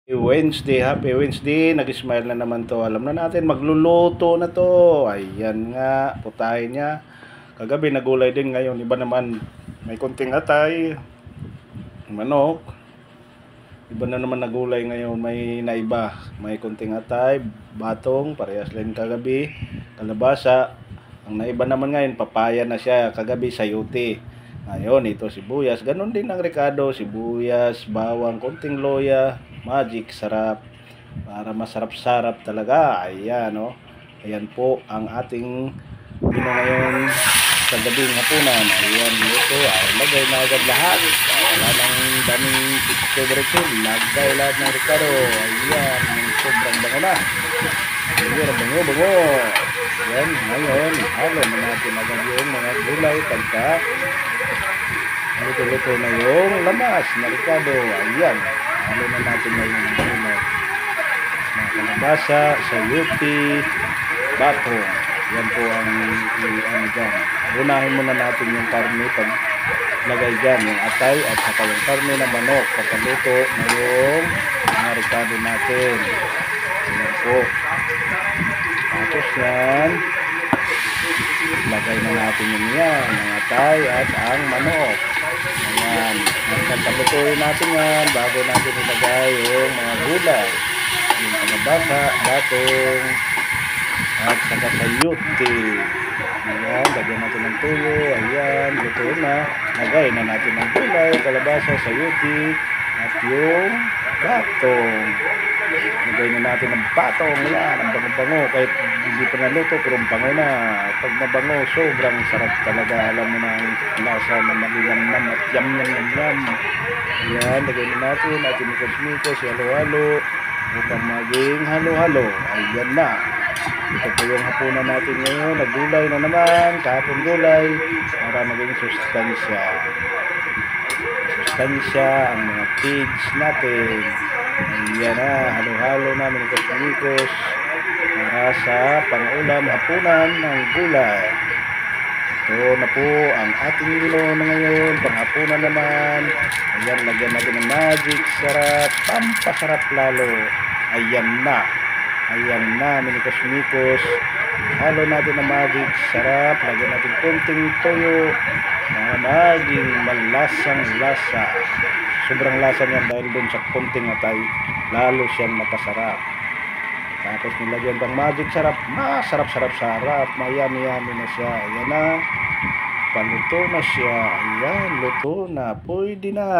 Wednesday, happy Wednesday. Nag-smile na naman to. Alam na natin, magluluto na to. Ayan nga, putahe niya. Kagabi nagulay din, ngayon iba naman. May kunting atay, manok. Iba na naman nagulay ngayon, may naiba. May kunting atay, batong, parehas lang kagabi. Kalabasa. Ang naiba naman ngayon, papaya na siya. Kagabi sayote. Ngayon, ito sibuyas. Ganon din ang rekado, sibuyas, bawang, kunting loya, magic, sarap. Para masarap-sarap talaga. Ayan, oh. Ayan po ang ating menu ngayon sa gabing hapunan. Ayan, ito. Ay, lagay na agad lahat. Wala nang daming favorite yun. Lagay lahat ng rekado. Ayan, sobrang bango na. Ayan, bango. Ayan, ngayon, halo na natin agad yung mga gulay pagka luto-luto na yung lamas na rekado. Ayan, halo na natin ngayon yung gulay. Mga kalabasa, sayote, bato. Yan po ang ano dyan. Unahin muna natin yung karne pag lagay dyan, yung atay at saka yung karne na manok pagkaluto na yung mga rekado natin. Ayan po. Tapos yan, lagay na natin yung yan, ang atay at ang manok. Ayan, pagkalutuin natin yan bago natin ilagay yung mga gulay, yung kalabasa, batong at saka sayote. Ayan, lagyan natin ng tuyo. Ayan, luto na. Lagay na natin ng gulay, kalabasa, sayote at yung batong. Lagay na natin ng batong. Yan, ang bango-bango. Kahit hindi pa naluto, pero bango na. Pag nabango, sobrang sarap talaga. Alam mo na ang lasa na malilamnam at yam. Yan, lagay na natin at inikos-mikos, halo-halo upang maging halo-halo. Ayan na. Ito po yung hapunan natin ngayon. Nagulay na naman, kahapon gulay para maging sustansya ang mga pigs natin. Ayan na, halo-halo na, minikos-minikos para sa pang-ulam hapunan ng gulay. Ito na po ang ating menu na ngayon, panghapunan naman. Ayan, lagyan natin ng magic, sarap, pampasarap lalo. Ayan na, minikos-mikos. Halo natin ng magic, sarap. Lagyan natin konting toyo para maging malasang lasa. Sobrang lasa niyan dahil dun sa konting atay, lalo siyang mapasarap. Tapos nilagyan pang magic, sarap. Masarap. Mayami-yami na siya. Ayan na. Paluto na siya. Ayan, luto na. Pwede na.